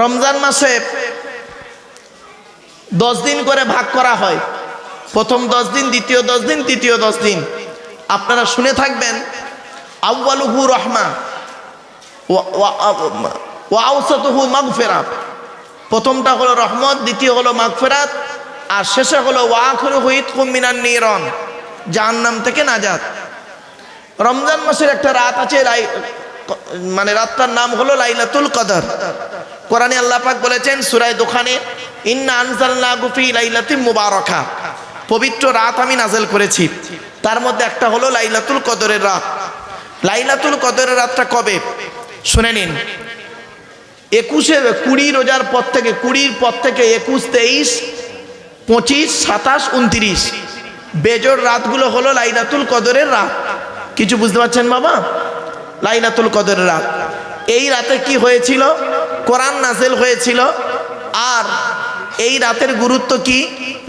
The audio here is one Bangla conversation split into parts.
রমজান মাসে 10 দিন করে ভাগ করা হয়। প্রথম 10 দিন, দ্বিতীয় 10 দিন, তৃতীয় 10 দিন। আপনারা শুনে থাকবেন, আউয়ালুহু রহমা ওয়া আওসাতুহু মাগফিরাত। প্রথমটা হলো রহমত, দ্বিতীয় হলো মাগফিরাত, আর শেষে হলো ওয়া আখিরুহু ইতকুম মিনান নিরান, জাহান্নাম থেকে নাজাত। রমজান মাসের একটা রাত আছে, মানে রাতটার নাম হলো লাইলাতুল কদর। কোরআনে আল্লাহ পাক বলেছেন সূরা দুখানে, ইন্না আনজালনাহু ফি লাইলাতিন মুবারাকা, পবিত্র রাত আমি নাযিল করেছি। তার মধ্যে একটা হলো লাইলাতুল কদরের রাত। লাইলাতুল কদরের রাতটা কবে শুনে নিন। 20 রোজার পর থেকে, 20 পর থেকে 21, 23, 25, 27, 29 বেজোড় রাতগুলো হলো লাইলাতুল কদরের রাত। কিছু বুঝতে পারছেন বাবা? লাইলাতুল কদরের রাত, এই রাতে কি হয়েছিল? কোরআন নাযিল হয়েছিল। আর এই রাতের গুরুত্ব কি?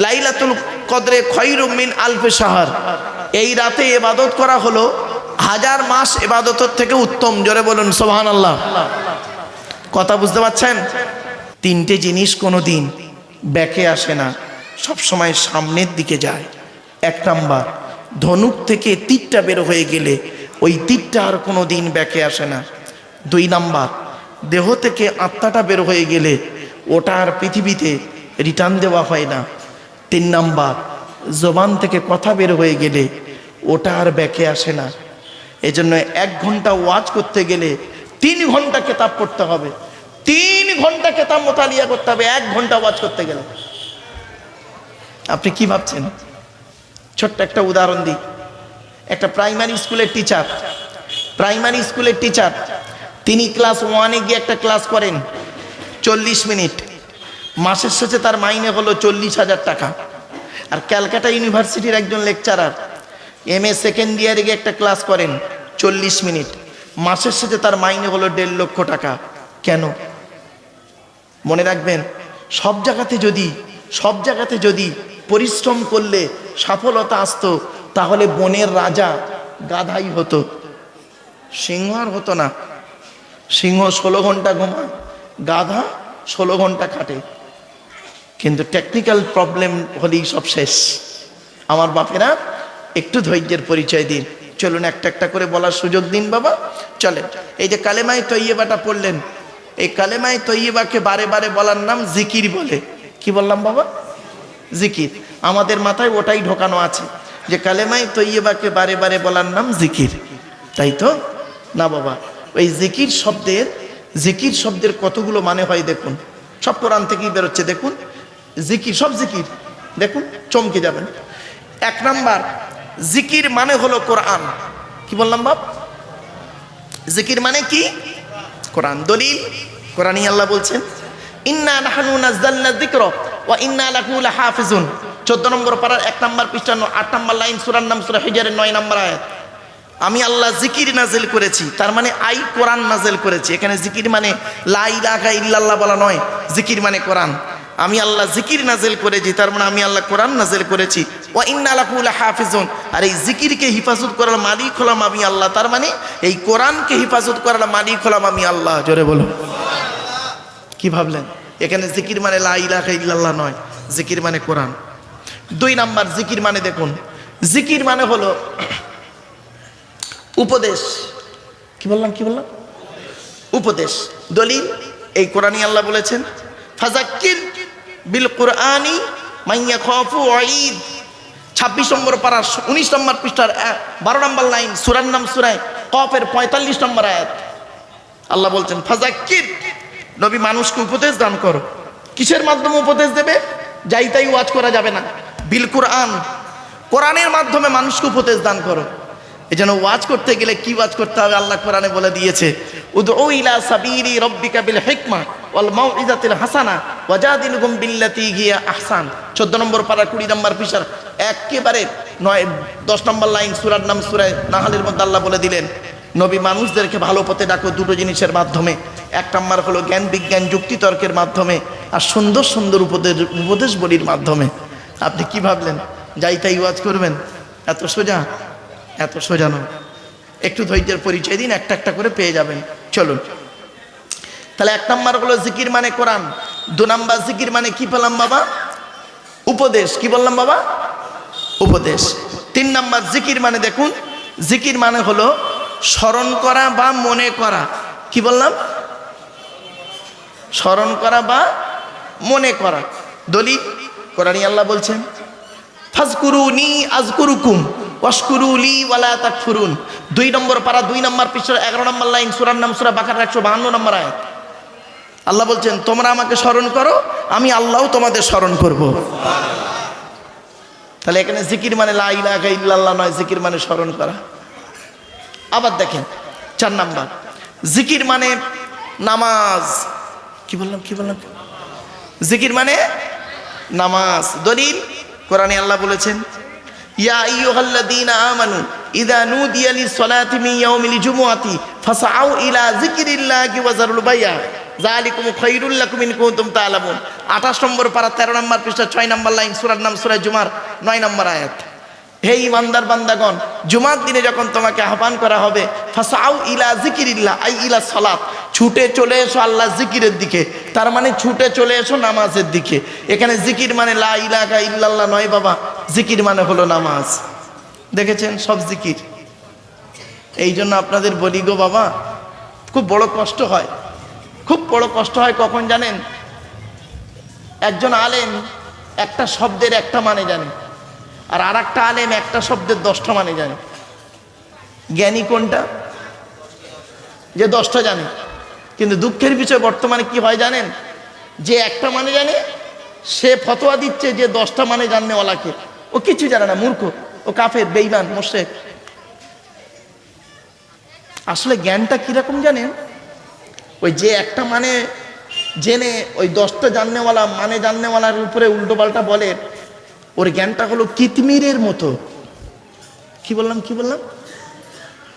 লাইলাতুল কদরে খায়রুম মিন আলফি শাহর, এই রাতে ইবাদত করা হলো 1000 মাস ইবাদতের থেকে উত্তম। জোরে বলুন সুবহানাল্লাহ। কথা বুঝতে পারছেন? 3টে জিনিস কোনো দিন ব্যাকে আসে না, সব সময় সামনের দিকে যায়। 1 নাম্বার, ধনুক থেকে তীরটা বের হয়ে গেলে ওই তীরটা আর কোনো দিন ব্যাকে আসে না। 2 নাম্বার, দেহ থেকে আত্মাটা বের হয়ে গেলে ওটা আর পৃথিবীতে রিটার্ন দেওয়া হয় না। 3 নাম্বার, জবান থেকে কথা বের হয়ে গেলে ওটা আর ব্যাকে আসে না। এজন্য 1 ঘন্টা ওয়াজ করতে গেলে 3 ঘন্টা কিতাব পড়তে হবে, 3 ঘন্টা কিতাব মোতালিয়া করতে হবে 1 ঘন্টা ওয়াজ করতে গেলে। আপনি কি ভাবছেন? ছোট্ট একটা উদাহরণ দিই। একটা প্রাইমারি স্কুলের টিচার, তিনি ক্লাস 1-এ গিয়ে একটা ক্লাস করেন 40 মিনিট, মাসের শেষে তার মাইনে হলো 40,000 টাকা। আর ক্যালকাটা ইউনিভার্সিটির একজন লেকচারার MA সেকেন্ড ইয়ারে গিয়ে একটা ক্লাস করেন 40 মিনিট, মাসের শেষে তার মাইনে হলো 1.5 লক্ষ টাকা। কেন? মনে রাখবেন, সব জায়গাতে যদি পরিশ্রম করলে সফলতা আসতো, তাহলে বনের রাজা গাধাই হতো, সিংহ আর হতো না। সিংহ 16 ঘন্টা ঘুমায়, গাধা 16 ঘন্টা খাটে। কিন্তু টেকনিক্যাল প্রবলেম হলেই সব শেষ। আমার বাপেরা, একটু ধৈর্যের পরিচয় দিন। চলুন একটা একটা করে বলার সুযোগ দিন বাবা। চলেন, এই যে কালেমায়ে তৈয়বাটা পড়লেন, এই কালেমায়ে তৈয়বাকে বারে বারে বলার নাম জিকির বলে। কি বললাম বাবা? জিকির। আমাদের মাথায় ওটাই ঢোকানো আছে যে কালেমায়ে তৈয়বাকে বারে বারে বলার নাম জিকির, তাই তো না বাবা? ওই জিকির শব্দের কতগুলো মানে হয় দেখুন, সব কোরআন থেকেই বেরোচ্ছে। দেখুন জিকির, সব জিকির দেখুন, চমকে যাবেন। 1 নাম্বার, জিকির মানে হলো কোরআন। কি বললাম বাপ? জিকির মানে কি? কোরআন। দলিল কোরআনই আল্লাহ বলছেন, ইন্না নাহনু নাযালনা যিকরা ওয়া ইন্না লাহু লাহাফিজুন। 14 নম্বর পারার 1 নম্বর পৃষ্ঠা 8 নম্বর লাইন, সূরার নাম সূরা হিজরের 9 নম্বর আয়াত। আমি আল্লাহ জিকির নাজিল করেছি, তার মানে কোরআন নাজিল করেছি। এখানে জিকির মানে লা ইলাহা ইল্লাল্লাহ বলা নয়, জিকির মানে কোরআন। আমি আল্লাহ জিকির নাজিল করেছি, তার মানে আমি আল্লাহ কোরআন নাজিল করেছি। ওয়া ইন্না লাহু লাহাফিজুন, আর এই জিকিরকে হিফাজত করার মালিক হলাম আমি আল্লাহ, তার মানে এই কোরআনকে হিফাজত করার মালিক হলাম আমি আল্লাহ। জোরে বলো। কি ভাবলেন? এখানে জিকির মানে লা ইলাহা ইল্লাল্লাহ নয়, জিকির মানে কোরআন। 2 নাম্বার, জিকির মানে দেখুন, জিকির মানে হলো উপদেশ। কি বললাম? উপদেশ। দলিল এই কোরআনই আল্লাহ বলেছেন, ফাযাক্কির বিল কুরআনি মান ইয়াখাফু ওয়াঈদ। 26 নম্বর পারা 19 নম্বর পৃষ্ঠার 12 নম্বর লাইন, সূরার নাম সূরা কফের 45 নম্বর আয়াত। আল্লাহ বলছেন ফাযাক্কির, নবী মানুষকে উপদেশ দান করো। কিসের মাধ্যমে উপদেশ দেবে? যাই তাই ওয়াজ করা যাবে না। বিল কুরআন, কোরআনের মাধ্যমে মানুষকে উপদেশ দান করো। এজন্য ওয়াজ করতে গেলে কি ওয়াজ করতে হবে আল্লাহ কোরআনে বলে দিয়েছে, উদউ ইলা সাবিলি রাব্বিকা বিল হিকমা ওয়াল মাউইজাতিল হাসানা ওয়াজাদিলহুম বিল্লাতী হিয়া আহসান। 14 নম্বর পারা 20 নম্বর পৃষ্ঠার একেবারে 10 নম্বর লাইন, সূরার নাম সূরা নাহলের মধ্যে আল্লাহ বলে দিলেন, নবী মানুষদেরকে ভালো পথে ডাকো 2টো জিনিসের মাধ্যমে। 1 নম্বর হলো জ্ঞান বিজ্ঞান যুক্তি তর্কের মাধ্যমে, আর সুন্দর সুন্দর উপদেশ বলির মাধ্যমে। আপনি কি ভাবলেন যাই তাই ওয়াজ করবেন? এত সোজা? এত সোজা নয়। একটু ধৈর্যের পরিচয় দিন, একটা একটা করে পেয়ে যাবেন। চলুন, তাহলে 1 নাম্বার হলো জিকির মানে কোরআন, 2 নাম্বার জিকির মানে কি পেলাম বাবা? উপদেশ। কি বললাম বাবা? উপদেশ। 3 নাম্বার জিকির মানে দেখুন, জিকির মানে হলো স্মরণ করা বা মনে করা। কি বললাম? স্মরণ করা বা মনে করা। দলিল কোরআনে আল্লাহ বলছেন ফাজকুরুনি আযকুরুকুম ওয়াশকুরুলি ওয়ালা তাকফুরুন। 2 নম্বর পারা 2 নম্বর পৃষ্ঠা 11 নম্বর লাইন, সূরার নাম সূরা বাকারা 152 নম্বর আয়াত। আল্লাহ বলছেন তোমরা আমাকে স্মরণ করো, আমি আল্লাহও তোমাদের স্মরণ করব। তাহলে এখানে জিকির মানে লা ইলাহা ইল্লাল্লাহ নয়, জিকির মানে স্মরণ করা। আবার দেখেন 4 নাম্বার জিকির মানে নামাজ। কি বললাম? জিকির মানে নামাজ। দলিল কোরআনে আল্লাহ বলেছেন ইয়া আইয়ুহাল্লাযীনা আমানু ইযা নুদিয়া লিস-সালাতি মিন ইয়াউমিল জুমুআতি ফাসআউ ইলা যিকরিল্লাহি ওয়া যারুল বাই'a যালিকুম খায়রুল লাকুম ইন কুনতুম তা'লামুন। 28 নম্বর পারা 13 নম্বর পৃষ্ঠা 6 নম্বর লাইন, সূরার নাম সূরা জুমার 9 নম্বর আয়াত। হে ইমানদার বান্দাগণ, জুমার দিনে যখন তোমাকে আহ্বান করা হবে, ফাসআউ ইলা যিকরিল্লাহ আই ইলা সালাত, ছুটে চলে এসো আল্লাহ জিকিরের দিকে। তার মানে ছুটে চলে এসো নামাজের দিকে। এখানে জিকির মানে লা ইলাহা ইল্লাল্লাহ নয় বাবা, জিকির মানে হলো নামাজ। দেখেছেন সব জিকির। এই জন্য আপনাদের বলি গো বাবা, খুব বড় কষ্ট হয়, খুব বড় কষ্ট হয়। কখন জানেন? একজন আলেম একটা শব্দের একটা মানে জানে, আর আরেকটা আলেম একটা শব্দের 10টা মানে জানে। জ্ঞানী কোনটা? যে 10টা জানে। কিন্তু দুঃখের বিষয় বর্তমানে কি হয় জানেন? যে একটা মানে জানে সে ফতোয়া দিচ্ছে যে 10টা মানে জাননেওয়ালাকে। ও কিছু জানে না, মূর্খ, ও কাফের, বেঈমান, মুশরিক। আসলে জ্ঞানটা কিরকম জানেন? ওই যে একটা মানে জেনে ওই 10টা জাননেওয়ালা মানে জাননেওয়ালার উপরে উল্টো পাল্টা বলে, ওর জ্ঞানটা হলো কিতমিরের মতো। কি বললাম?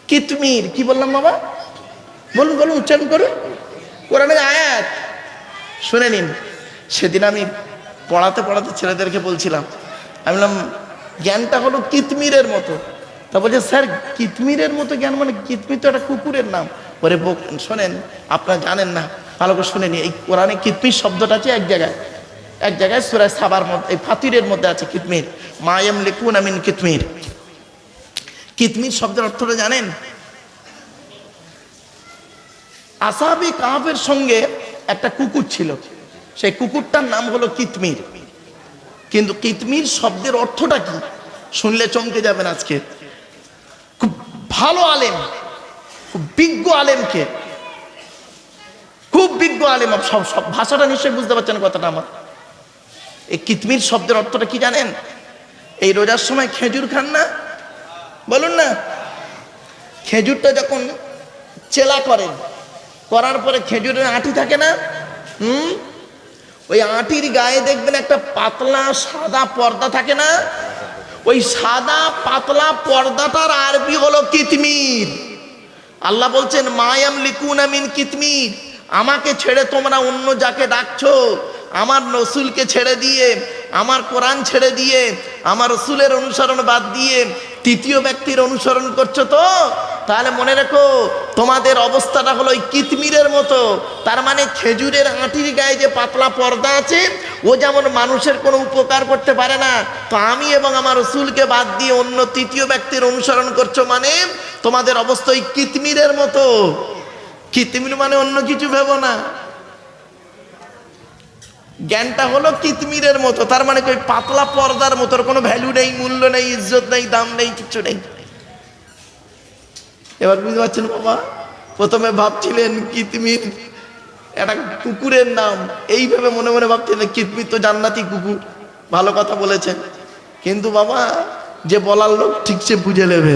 কিতমির। কি বললাম বাবা? বলুন উচ্চারণ করুন, কোরআনের আয়াত শুনে নিন। সেদিন আমি পড়াতে ছেলেদেরকে বলছিলাম, আমি বললাম জ্ঞানটা হলো কিতমিরের মতো। তা বলছে স্যার কিতমিরের মতো জ্ঞান মানে? কিতমির তো একটা কুকুরের নাম। ওরে শোনেন, আপনারা জানেন না, ভালো করে শুনে নিন। এই কোরআনে কিতমির শব্দটা আছে এক জায়গায় সূরা সাবার মধ্যে, এই ফাতিরের মধ্যে আছে কিতমির। মা ইয়ামলিকুনা মিন কিতমির। কিতমির শব্দের অর্থটা জানেন? আসহাবে কাহফের সঙ্গে একটা কুকুর ছিল, সেই কুকুরটার নাম হলো কিতমির। কিন্তু কিতমির শব্দের অর্থটা কি শুনলে চমকে যাবেন। আজকে খুব ভালো আলেম, খুব বিজ্ঞ আলেমকে, খুব বিজ্ঞ আলেম, সব ভাষাটা নিশ্চয়ই বুঝতে পারছেন কথাটা আমার। এই কিতমির শব্দের অর্থটা কি জানেন? এই রোজার সময় খেজুর খান না? বলুন না। খেজুরটা যখন চেলা করেন, করার পরে খেজুরের আঁটি থাকে না, ওই আঁটির গায়ে দেখবেন একটা পাতলা সাদা পর্দা থাকে না? ওই সাদা পাতলা পর্দাটার আরবি হলো কিতমির। আল্লাহ বলছেন মা ইয়ামলিকুনা মিন কিতমির। আমাকে ছেড়ে তোমরা অন্য যাকে ডাকছো, আমার রসুলকে ছেড়ে দিয়ে, আমার কোরআন ছেড়ে দিয়ে, আমার রসুলের অনুসরণ বাদ দিয়ে তৃতীয় ব্যক্তির অনুসরণ করছো, তো তাহলে মনে রেখো তোমাদের অবস্থাটা হলো ওই কিতমিরের মতো। তার মানে খেজুরের আঁটির গায়ে যে পাতলা পর্দা আছে, ও যেমন মানুষের কোনো উপকার করতে পারে না, তো আমি এবং আমার রসুলকে বাদ দিয়ে অন্য তৃতীয় ব্যক্তির অনুসরণ করছো, মানে তোমাদের অবস্থা ওই কিতমিরের মতো। কিতমির মানে অন্য কিছু ভেবো না, জ্ঞানটা হলো কিতমিরের মতো। তার মানে ওই পাতলা পর্দার মতো, কোনো ভ্যালু নেই, মূল্য নেই, ইজ্জত নেই, দাম নেই, কিচ্ছু নেই। এবার বুঝতে পারছেন বাবা? প্রথমে ভাবছিলেন কিতমির একটা কুকুরের নাম, এইভাবে মনে মনে ভাবছিলেন কিতমির তো জান্নাতি কুকুর, ভালো কথা বলেছেন। কিন্তু বাবা যে বলার লোক ঠিক সে বুঝে নেবে,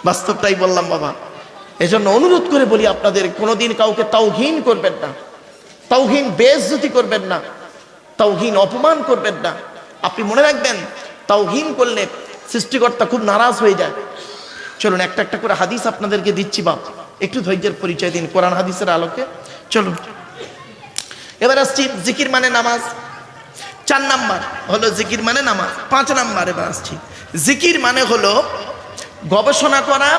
বাস্তবটাই বললাম বাবা। এজন্য অনুরোধ করে বলি আপনাদের, কোনোদিন কাউকে তাওহীন করবেন না, তাওহীন বেইজ্জতি করবেন না, তাওহীন অপমান করবেন না। আপনি মনে রাখবেন তাওহীন করলে সৃষ্টিকর্তা খুব নারাজ হয়ে যায়। চলুন একটা একটা করে হাদিস আপনাদেরকে দিচ্ছি বাপ, একটু ধৈর্যের পরিচয় দিন কোরআন হাদিসের আলোকে। চলুন এবার আসছি জিকির মানে নামাজ। 4 নাম্বার হলো জিকির মানে নামাজ। 5 নাম্বার এবার আসছি, জিকির মানে হলো গবেষণা করা,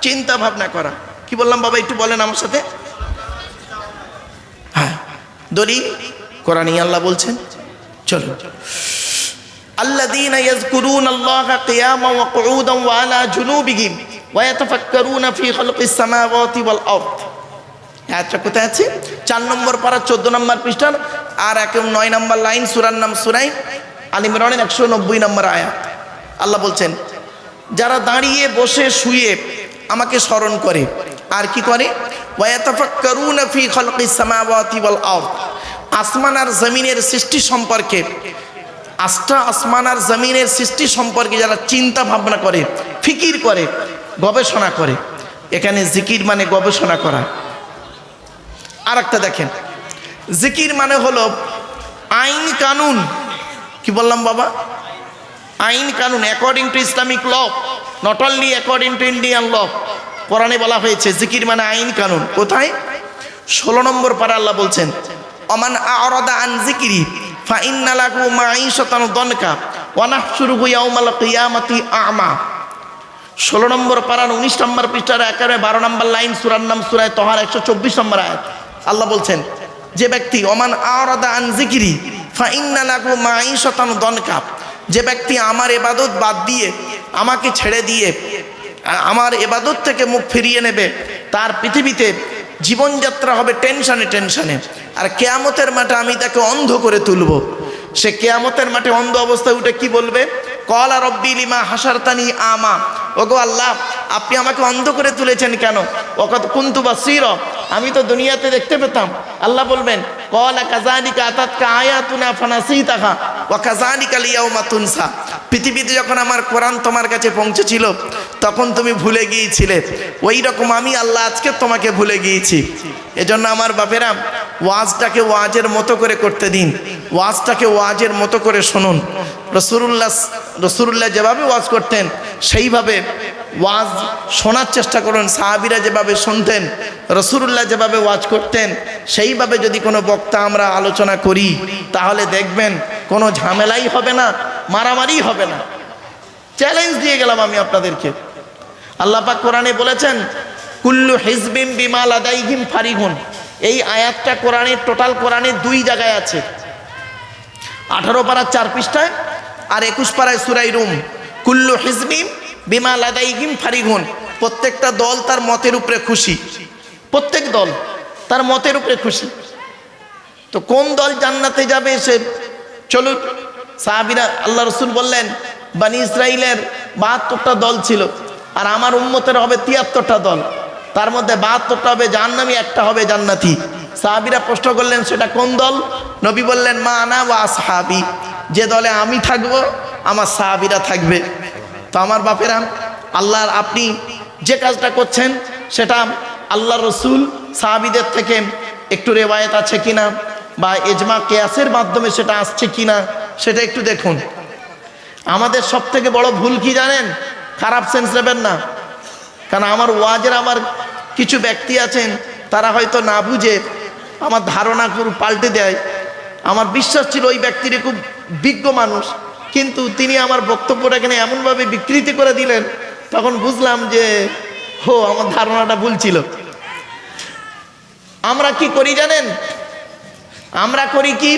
চিন্তা ভাবনা করা। কি বললাম বাবা? একটু বলেন আমার সাথে। দলিল কোরআনে আল্লাহ বলছেন। চলো, আল্লাযীনা ইয়াযকুরুনাল্লাহা কিয়ামান ওয়া কুউদান ওয়া আলা জুনুবিহিম ওয়া ইয়াতাফাক্কারুনা ফি খালকিস সামাওয়াতি ওয়াল আরদ। আয়াতটা কোথায় আছে? 4 নম্বর পারা 14 নম্বর পৃষ্ঠার আর 9 নম্বর লাইন, সূরার নাম সূরা আল ইমরানের 190 নম্বর আয়াত। আল্লাহ বলছেন, যারা দাঁড়িয়ে বসে শুয়ে আমাকে স্মরণ করে আর কি করে, ওয়া ইয়াতাফাক্কারুনা ফি খালকিস সামাওয়াতি ওয়াল আরদ, আসমান আর জমিনের সৃষ্টি সম্পর্কে, আসমান আর জমিনের সৃষ্টি সম্পর্কে যারা চিন্তা ভাবনা করে, ফিকির করে, গবেষণা করে। এখানে জিকির মানে গবেষণা করা। আর একটা দেখেন, জিকির মানে হলো আইন কানুন। কি বললাম বাবা? আইন কানুন, according to Islamic law, not only according to Indian law. কোরআনে বলা হয়েছে জিকির মানে আইন কানুন। কোথায়? 16 নম্বর পারা আল্লাহ বলছেন, অমান আ'রাদা আন যিকরি ফাইন্না লাহু মাঈশাতান দনকা ওয়া নাহশুরুহু ইয়াওমাল কিয়ামাতি আ'মা। 16 নম্বর পারার 19 নম্বর পৃষ্ঠার 12 নম্বর লাইন, সূরার নাম সূরা তাহার 124 নম্বর আয়াত। আল্লাহ বলছেন, যে ব্যক্তি অমান আ'রাদা আন যিকরি ফাইন্না লাহু মাঈশাতান দনকা, যে ব্যক্তি আমার ইবাদত বাদ দিয়ে, আমাকে ছেড়ে দিয়ে আমার ইবাদত থেকে মুখ ফিরিয়ে নেবে, তার পৃথিবীতে জীবনযাত্রা হবে টেনশনে টেনশনে। আর কিয়ামতের মাঠে আমি তাকে অন্ধ করে তুলব। সে কিয়ামতের মাঠে অন্ধ অবস্থায় উঠে কি বলবে? ক্বালা রব্বি লিমা হাসারতানি আমা, ওগো আল্লাহ আপনি আমাকে অন্ধ করে তুলেছেন কেন? ওয়াকাদ কুনতু বাসীরা, আমি তো দুনিয়াতে দেখতে পেতাম। আল্লাহ বলবেন, ক্বালা কাযালিকা আতাতকা আয়াতুনা ফানাসিতাহা ওয়া কাযালিকাল ইয়াওমা তুনসা, পৃথিবীতে যখন আমার কোরআন তোমার কাছে পৌঁছেছিল তখন তুমি ভুলে গিয়েছিলে, ওই রকম আমি আল্লাহ আজকে তোমাকে ভুলে গিয়েছি। এজন্য আমার বাপেরা, ওয়াজটাকে ওয়াজের মতো করে করতে দিন, ওয়াজটাকে ওয়াজের মতো করে শুনুন। রসুল্লাহ যেভাবে ওয়াজ করতেন সেইভাবে ওয়াজ শোনার চেষ্টা করুন। সাহাবীরা যেভাবে শুনতেন, রসুল্লাহ যেভাবে ওয়াজ করতেন, সেইভাবে যদি কোনো বক্তা আমরা আলোচনা করি তাহলে দেখবেন কোনো ঝামেলাই হবে না, মারামারি হবে না। চ্যালেঞ্জ দিয়ে গেলাম আমি আপনাদেরকে। আল্লাহ পাক কোরআনে বলেছেন, কুল্লু হিজবিম বিমা লাদাইহিম ফারিহুন। এই আয়াতটা কোরআনের, টোটাল কোরআনের 2 জায়গায় আছে, 18 পারার 4 পৃষ্ঠায় আর 21 পারায় সূরা রুম। কুল্লু হিজবিম বিমা লাদাইহিম ফারিহুন, প্রত্যেকটা দল তার মতের উপরে খুশি, প্রত্যেক দল তার মতের উপরে খুশি। তো কোন দল জান্নাতে যাবে সে চলুন। সাহাবীরা, আল্লাহ রসুল বললেন, বনি ইসরাইলের 72টা দল ছিল আর আমার উম্মতের হবে 73টা দল, তার মধ্যে 72টা হবে জাহান্নামী, একটা হবে জান্নাতি। সাহাবীরা প্রশ্ন করলেন, সেটা কোন দল? নবী বললেন, মা আনা ওয়া আসহাবি, যে দলে আমি থাকবো আমার সাহাবীরা থাকবে। তো আমার বাপেরা, আল্লাহর আপনি যে কাজটা করছেন সেটা আল্লাহ রসুল সাহাবীদের থেকে একটু রেওয়ায়েত আছে কিনা বা ইজমা কিয়াসের মাধ্যমে সেটা আসছে কিনা সেটা একটু দেখুন। আমাদের সব থেকে বড় ভুল কি জানেন? খারাপ সেন্স নেবেন না, কারণ আমার ওয়াজের আমার কিছু ব্যক্তি আছেন তারা হয়তো না বুঝে আমার ধারণা পুরো পাল্টে দেয়। আমার বিশ্বাস ছিল ওই ব্যক্তিটি খুব বিজ্ঞ মানুষ, কিন্তু তিনি আমার বক্তব্যটা এখানে এমনভাবে বিকৃতি করে দিলেন, তখন বুঝলাম যে আমার ধারণাটা ভুল ছিল। আমরা কি করি জানেন? আমরা করি কি,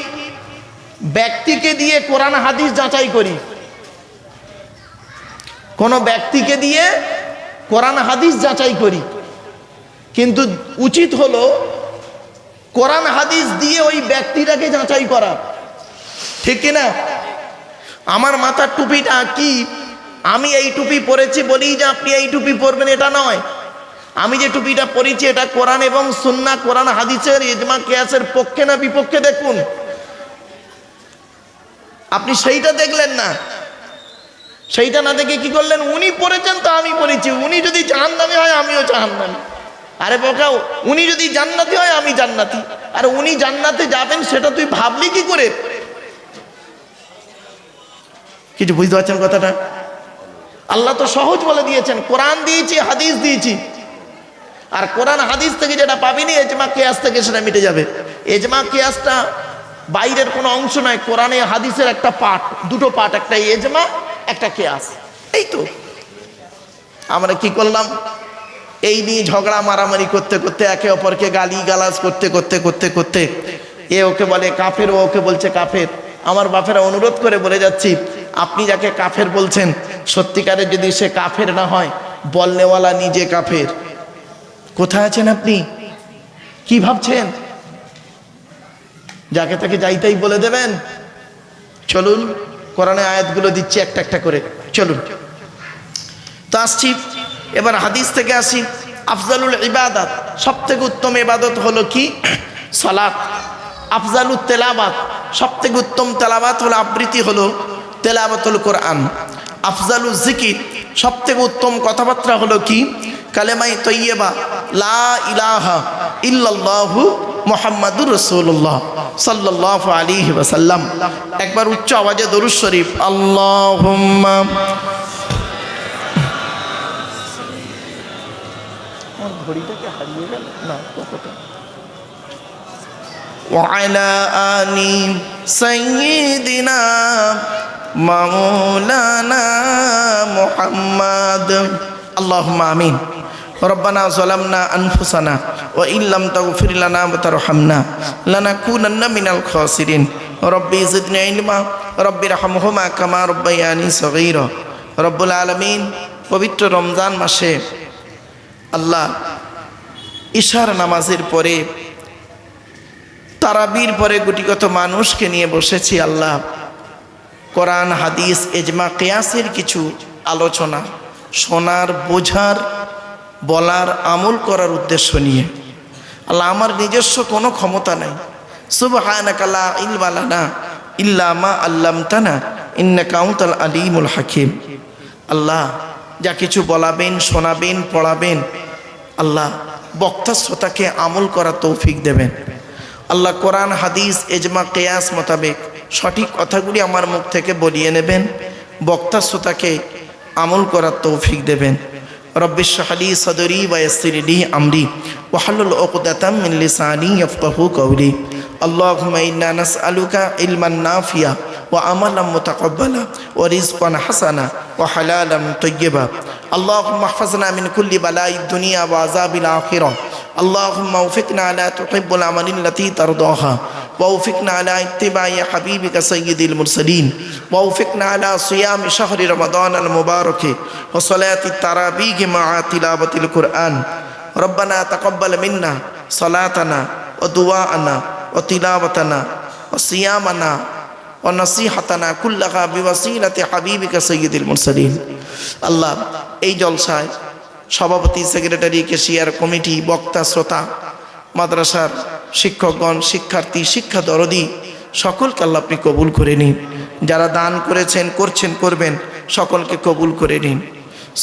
ব্যক্তিকে দিয়ে কোরআন হাদিস যাচাই করি। কোন ব্যক্তিকে দিয়ে কোরআন হাদিস যাচাই করি, কিন্তু উচিত হলো কোরআন হাদিস দিয়ে ওই ব্যক্তিটাকে যাচাই করা, ঠিক কিনা? আমার মাথার টুপিটা কি আমি এই টুপি পরেছি বলি যে আপনি এই টুপি পরবেন এটা নয়। আমি যে টুপিটা পরেছি এটা কোরআন এবং সুন্নাহ, কোরআন হাদিসের ইজমা কিয়াসের পক্ষে না বিপক্ষে দেখুন। আপনি সেইটা দেখলেন না, সেইটা না দেখে কি করলেন? উনি পড়েছেন তো আমি পড়েছি, উনি যদি জাহান্নামী হয় আমিও জাহান্নামী। আরে বোকা, উনি যদি জান্নাতি হয় আমি জান্নাতি, আর উনি জান্নাতে যাবেন সেটা তুই ভাবলি কি করে? কিছু বুঝতে পারছেন কথাটা? আল্লাহ তো সহজ বলে দিয়েছেন, কোরআন দিয়েছি, হাদিস দিয়েছি, আর কোরআন হাদিস থেকে যেটা পাবিনি ইজমা কিয়াস থেকে সেটা মিটে যাবে। ইজমা কিয়াসটা বাইরের কোনো অংশ নয়, কোরআনে হাদিসের একটা পার্ট, দুটো পার্ট, একটা ইজমা একটা কিয়াস। এই তো আমরা কি করলাম, এই নিয়ে ঝগড়া মারামারি করতে করতে, একে অপরকে গালি গালাজ করতে করতে করতে করতে এ ওকে বলে কাফের, ও ওকে বলছে কাফের। আমার বাপেরা অনুরোধ করে বলে যাচ্ছি, আপনি যাকে কাফের বলছেন সত্যিকারে যদি সে কাফের না হয়, বলনেওয়ালা নিজে কাফের। কোথায় আছেন আপনি? কি ভাবছেন? যাকে তাকে যাইতেই বলে দেবেন? চলুন কোরআনে আয়াতগুলো দিচ্ছি একটা একটা করে, চলুন। তো আসছি এবার হাদিস থেকে আসি। আফজালুল ইবাদাত, সব থেকে উত্তম ইবাদত হলো কি? সালাত। আফজালুত তেলাবাত, সব থেকে উত্তম তেলাবাত হলো আবৃত্তি হলো তেলাবাতুল কোরআন। আফজালুল জিকির, সব থেকে উত্তম কথাবার্তা হলো কি? কালেমাই তৈয়বা, লা ইলাহা ইল্লাল্লাহু মুহাম্মাদুর রাসূলুল্লাহ সাল্লাল্লাহু আলাইহি ওয়াসাল্লাম। একবার উচ্চ আওয়াজে দরুদ শরীফ, আল্লাহুম্মা। ঘড়িটাকে হারিয়ে গেল না কতটা। ওয়ালা আলি সাইয়্যিদিনা মাওলানা মুহাম্মদ। আল্লাহুম্মা আমিন। রব্বানা যালামনা আনফুসানা ওয়া ইল্লাম তাগফির লানা ওয়া তারহামনা লানাকুনান্না মিনাল খাসিরিন। রব্বি জিদনি ইলমা রব্বিরহামহুমা কামা রাব্বায়ানি সগীরা। রব্বুল আলামিন, পবিত্র রমজান মাসে আল্লাহ ইশার নামাজের পরে, তারাবির পরে গুটিগত মানুষকে নিয়ে বসেছি আল্লাহ কোরআন হাদিস ইজমা কিয়াসের কিছু আলোচনা শোনার, বোঝার, বলার, আমল করার উদ্দেশ্য নিয়ে। আল্লাহ, আমার নিজস্ব কোনো ক্ষমতা নাই। সুবহানাকা লা ইলমা লানা ইল্লা মা আল্লামতানা ইন্নাকা আনতাল আলিমুল হাকিম। আল্লাহ, যা কিছু বলাবেন, শোনাবেন, পড়াবেন, আল্লাহ বক্তা শ্রোতাকে আমল করার তৌফিক দেবেন। আল্লাহ, কোরআন হাদিস ইজমা কিয়াস মোতাবেক সঠিক কথাগুলি আমার মুখ থেকে বলিয়ে নেবেন, বক্তা শ্রোতাকে আমল করার তৌফিক দেবেন। রব্বি ইশরাহ লি সাদরি ওয়া ইয়াসসির লি আমরি ওয়াহলুল উকদাতাম মিন লিসানি ইয়াফকাহু কওলি। আল্লাহুম্মা ইন্না নাসআলুকা ইলমান নাফিয়া ওয়া আমালাম মুতাকাব্বালা ওয়া রিজকান হাসানা ওয়া হালালান তাইয়্যিবা। আল্লাহুম্মা ইহফাজনা মিন কুল্লি বালাইদ দুনিয়া ওয়া আযাবিল আখিরাহ। আল্লাহুম্মা ওয়াফিকনা আলা তুহিব্বুল আমালিল্লাতী তারদাহা ووفقنا على اتباع حبيبك سيد المرسلين ووفقنا على صيام شهر رمضان المبارك وصلاة التراويح مع تلاوة القرآن. ربنا تقبل منا صلاتنا ودعاءنا وتلاوتنا وصيامنا ونصيحتنا كلها بوسيلة حبيبك سيد المرسلين. আল্লাহ, এই জলসায় সভাপতি, সেক্রেটারি, কেশিয়ার কমিটি, বক্তা, শ্রোতা, মাদ্রাসার শিক্ষকগণ, শিক্ষার্থী, শিক্ষা দরদি সকলকে আল্লাহ আপনি কবুল করে নিন। যারা দান করেছেন, করছেন, করবেন, সকলকে কবুল করে নিন।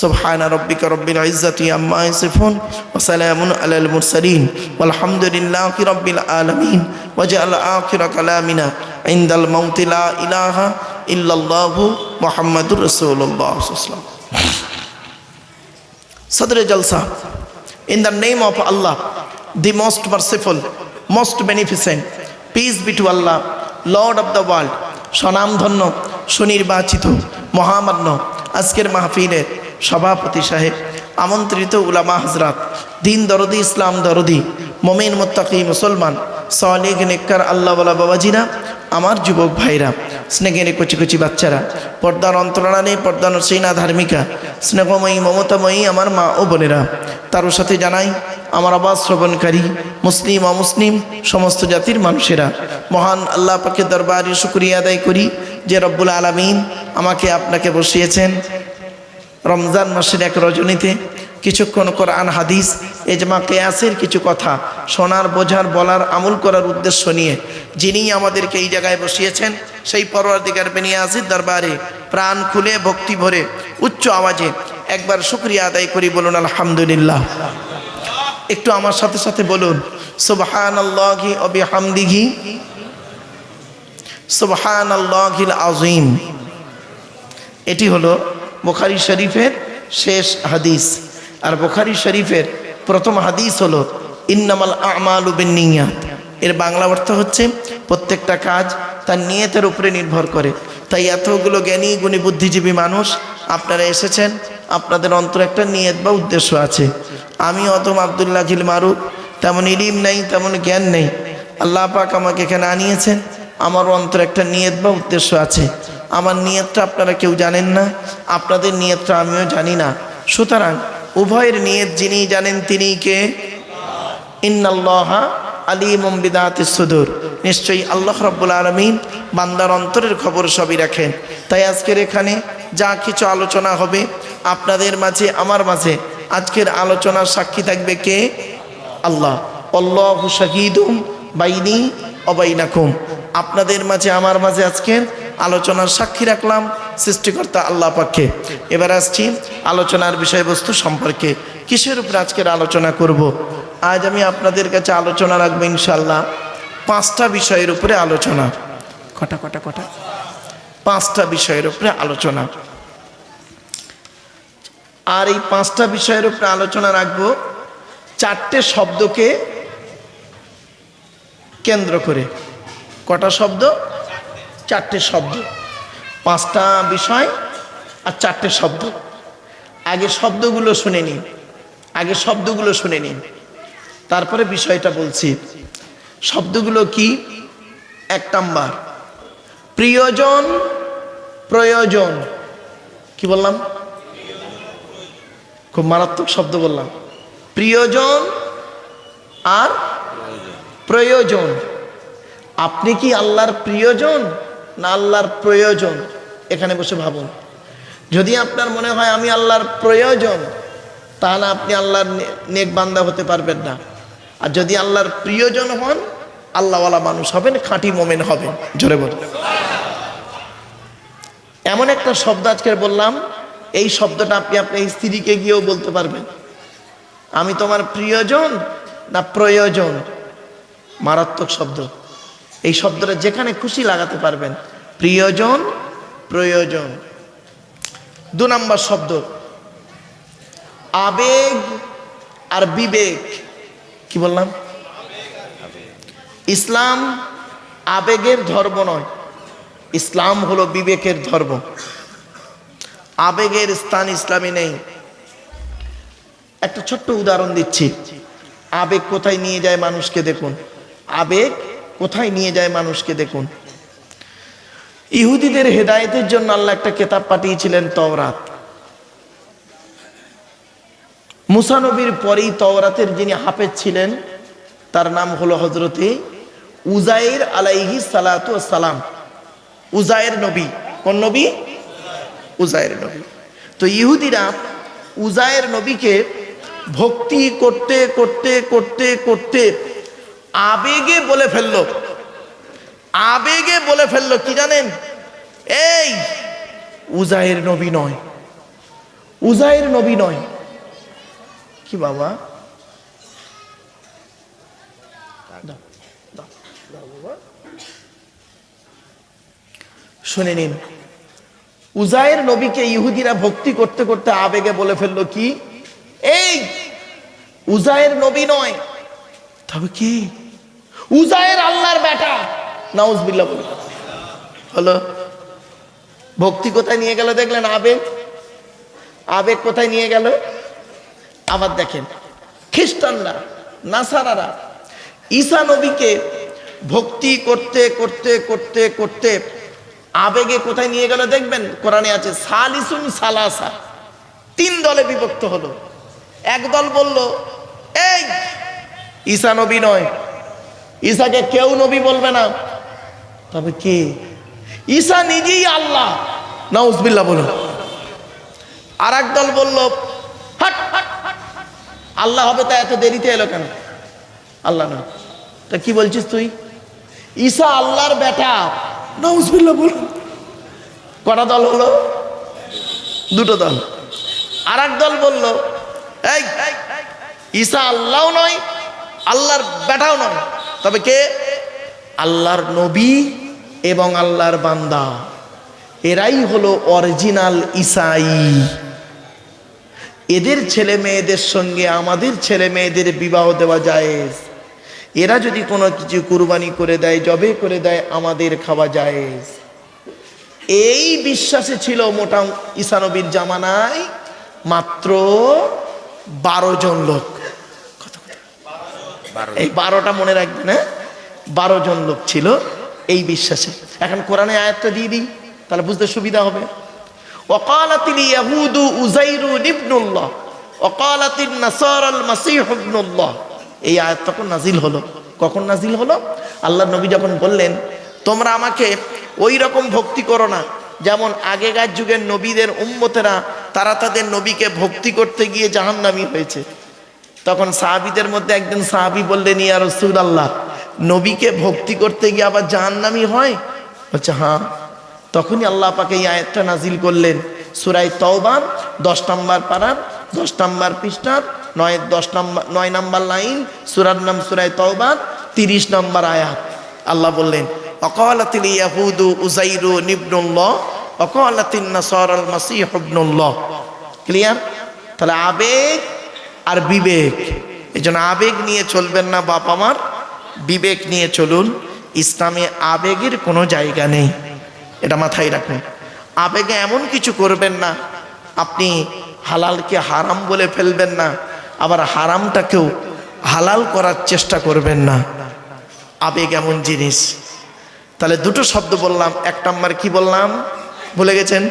সুবহানা রাব্বিকা রাব্বিল ইজ্জাতি আম্মা ইয়াসিফুন ওয়া সালামুন আলাল মুরসালিন ওয়ালহামদুলিল্লাহি রাব্বিল আলামিন। ওয়াজআল আখিরা কালামিনা ইনদাল মাউতি লা ইলাহা ইল্লাল্লাহু মুহাম্মাদুর রাসূলুল্লাহ সাল্লাল্লাহু আলাইহি ওয়াসাল্লাম। Sadr Jalsa, in the name of Allah, the most merciful, most beneficent, peace be to Allah, Lord of the world, স্বনামধন্য, সুনির্বাচিত, মহামান্য আজকের মাহফিলের সভাপতি সাহেব, আমন্ত্রিত উলামা হযরত, দিন দরদি, ইসলাম দরদি, মুমিন মুত্তাকি মুসলমান, সালেহ নেককার আল্লাহওয়ালা বাবাজিরা, আমার যুবক ভাইরা, স্নেহের কচি কচি বাচ্চারা, পর্দার অন্তরালে পর্দার নসীনা ধার্মিকা, স্নেহময়ী মমতাময়ী আমার মা ও বোনেরা, তারও সাথে জানাই আমার আওয়াজ শ্রবণকারী মুসলিম অমুসলিম সমস্ত জাতির মানুষেরা, মহান আল্লাহ পাকের দরবারে শুকরিয়া আদায় করি যে রব্বুল আলামিন আমাকে আপনাকে বসিয়েছেন রমজান মাসের এক রজনীতে কিছুক্ষণ কোরআন হাদিস ইজমা কিয়াসের কিছু কথা শোনার, বোঝার, বলার, আমল করার উদ্দেশ্য নিয়ে যিনি আমাদেরকে এই জায়গায় বসিয়েছেন সেই পরওয়ারদিগার বেনিয়াজির দরবারে প্রাণ খুলে ভক্তি ভরে উচ্চ আওয়াজে একবার শুকরিয়া আদায় করি। বলুন আলহামদুলিল্লাহ। একটু আমার সাথে সাথে বলুন সুবহানাল্লাহি ওয়া বিহামদিহি সুবহানাল্লাহিল আযীম। এটি হলো বুখারী শরীফের শেষ হাদিস। আর বুখারী শরীফের প্রথম হাদিস হলো ইন্নামাল আমালু বিন্নিয়াত। এর বাংলা অর্থ হচ্ছে প্রত্যেকটা কাজ তার নিয়তের উপরে নির্ভর করে। তাই এতগুলো জ্ঞানী গুণী বুদ্ধিজীবী মানুষ আপনারা এসেছেন, আপনাদের অন্তরে একটা নিয়ত বা উদ্দেশ্য আছে। আমি অতম আব্দুল্লাহ জিল মারুফ, তেমন ইলিম নেই, তেমন জ্ঞান নেই, আল্লাহ পাক আমাকে এখানে আনিয়েছেন, আমার অন্তরে একটা নিয়ত বা উদ্দেশ্য আছে। আমার নিয়তটা আপনারা কেউ জানেন না, আপনাদের নিয়তটা আমিও জানি না। সুতরাং উভয়ের নিয়ত যিনি জানেন তিনি কে? ইন্নাল্লাহা আলিমুম বিদাতিস সুদূর, নিশ্চয়ই আল্লাহ রাব্বুল আলামিন বান্দার অন্তরের খবর সবই রাখেন। তাই আজকের এখানে যা কিছু আলোচনা হবে আপনাদের মাঝে আমার মাঝে, আজকের আলোচনার সাক্ষী থাকবে কে? আল্লাহ। আল্লাহু শাহীদুম বাইনি ওয়া বাইনাকুম, আপনাদের মাঝে আমার মাঝে আজকের আলোচনার সাক্ষী রাখলাম সৃষ্টিকর্তা আল্লাহ পাককে। এবার আসছি আলোচনার বিষয়বস্তু সম্পর্কে। কিসের উপরে আজকের আলোচনা করব? আজ আমি আপনাদের কাছে আলোচনা রাখবো ইনশাল্লাহ 5টা বিষয়ের উপরে আলোচনা। কটা 5টা বিষয়ের উপরে আলোচনা। আর এই 5টা বিষয়ের উপরে আলোচনা রাখবো 4টে শব্দকে কেন্দ্র করে। কটা শব্দ? 4টে শব্দ। 5টা বিষয় আর 4টে শব্দ। আগে শব্দগুলো শুনে নিন, তারপরে বিষয়টা বলছি। শব্দগুলো কি? 1 নাম্বার প্রিয়জন, প্রয়োজন। কি বললাম? খুব মারাত্মক শব্দ বললাম। প্রিয়জন আর প্রয়োজন। আপনি কি আল্লাহর প্রিয়জন না আল্লাহর প্রয়োজন? এখানে বসে ভাবুন। যদি আপনার মনে হয় আমি আল্লাহর প্রয়োজন, তাহলে আপনি আল্লাহর নেক বান্দা হতে পারবেন না। আর যদি আল্লাহর প্রিয়জন হন, আল্লাহওয়ালা মানুষ হবেন, খাঁটি মোমেন হবেন। জোরে বলুন। এমন একটা শব্দ আজকে বললাম, এই শব্দটা আপনি আপনার স্ত্রীকে গিয়েও বলতে পারবেন, আমি তোমার প্রিয়জন না প্রয়োজন। মারাত্মক শব্দ। এই শব্দটা যেখানে খুশি লাগাতে পারবেন, প্রিয়জন, প্রয়োজন। 2 নাম্বার শব্দ আবেগ আর বিবেক। কি বললাম? ইসলাম আবেগের ধর্ম নয়, ইসলাম হলো বিবেকের ধর্ম। আবেগের স্থান ইসলামে নেই। একটা ছোট্ট উদাহরণ দিচ্ছি। আবেগ কোথায় নিয়ে যায় মানুষকে দেখুন। আবেগ কোথায় নিয়ে যায় মানুষকে দেখুন। ইহুদিদের হেদায়েতের জন্য আল্লাহ একটা কিতাব পাঠিয়েছিলেন, তাওরাত। মুসা নবীর পরেই তাওরাতের যিনি হাফেজ ছিলেন তার নাম হলো হযরতে উজাইর আলাইহিস সালাতু ওয়াস সালাম। উজাইর নবী। কোন নবী? উজাইর নবী। তো ইহুদিরা উজাইর নবীকে ভক্তি করতে করতে করতে করতে আবেগে বলে ফেললো কি জানেন? এই উজাইর নবী নয়, উজাইর নবী নয়। কি বাবা? শুনে নিন। উজাইর নবীকে ইহুদিরা ভক্তি করতে করতে আবেগে বলে ফেললো কি? এই উজাইর নবী নয়, তবে কি? উজাইর আল্লাহর বেটা। নাউজুবিল্লাহ বলে হলো। ভক্তি কোথায় নিয়ে গেল দেখলেন? আবেগ কোথায় নিয়ে গেল? আবার দেখেন খ্রিস্টানরা, নাসারারা ঈসা নবীকে ভক্তি করতে করতে করতে করতে আবেগে কোথায় নিয়ে গেল দেখবেন। কোরআনে আছে সালিসুন সালাসা, 3 দলে বিভক্ত হলো। এক দল বলল এই ঈসা নবী নয়, ঈসাকে কেউ নবী বলবে না, তবে কে? ঈসা নিজেই আল্লাহ। নাউজুবিল্লাহ বলুন। আর এক দল বলল হাট হাট আল্লাহ হবে, তা এত দেরিতে এলো কেন? আল্লাহ না, তা কি বলছিস তুই? ঈসা আল্লাহর বেটা। নাউজুবিল্লাহ বলুন। কটা দল হলো? 2টো দল। আর এক দল বলল এই ঈসা আল্লাহও নয়, আল্লাহর বেটাও নয়, তবে কে? আল্লাহর নবী এবং আল্লাহর বান্দা। এরাই হলো অরিজিনাল ঈসাই। এদের ছেলে মেয়েদের সঙ্গে আমাদের ছেলে মেয়েদের বিবাহ দেওয়া জায়েজ। এরা যদি কোনো কিছু কুরবানি করে দেয়, জবে করে দেয়, আমাদের খাওয়া জায়েজ। এই বিশ্বাসে ছিল মোটা ঈসা নবীর জামানায় মাত্র 12 জন লোক। এই 12টা মনে রাখবেন। হ্যাঁ, 12 জন লোক ছিল এই বিশ্বাসে। এখন কোরআনে আয়াতটা দিয়ে দিই, তাহলে বুঝতে সুবিধা হবে। ওয়াকালাতিল ইয়াহুদু উযাইরু ইবনুল্লাহ ওয়াকালাতিন নাসারাল মাসীহু ইবনুল্লাহ। এই আয়াত তখন নাজিল হলো। কখন নাজিল হলো? আল্লাহর নবী যখন বললেন তোমরা আমাকে ওই রকম ভক্তি করো না যেমন আগেকার যুগের নবীদের উম্মতেরা তারা তাদের নবীকে ভক্তি করতে গিয়ে জাহান্নামী হয়েছে। তখন সাহাবীদের মধ্যে একজন সাহাবী বললেন, ইয়া রাসূলুল্লাহ, নবীকে ভক্তি করতে গিয়ে আবার জাহান্নামী হয়? বলছে হ্যাঁ। তখনই আল্লাহ পাক এই আয়াতটা নাজিল করলেন সূরা তাওবা 10 নম্বর পারার 10 নম্বর পৃষ্ঠার 9 নম্বর লাইন, সূরার নাম সূরা তাওবা 30 নম্বর আয়াত। আল্লাহ বললেন ওয়াকালাতিল ইয়াহুদু উযাইরু ইবনুল্লাহ ওয়াকালাতিন নাসারাল মাসীহু ইবনুল্লাহ। ক্লিয়ার? তাহলে আবেগ আর বিবেক, এইজন্য আবেগ নিয়ে চলবেন না বাপ আমার, বিবেক নিয়ে চলুন। ইসলামে আবেগের কোনো জায়গা নেই, এটা মাথায় রাখুন। আবেগে এমন কিছু করবেন না, আপনি হালালকে হারাম বলে ফেলবেন না, আবার হারামটাকেও হালাল করার চেষ্টা করবেন না। আবেগ এমন জিনিস। তাহলে দুটো শব্দ বললাম, 1 নম্বর কি বললাম ভুলে গেছেন?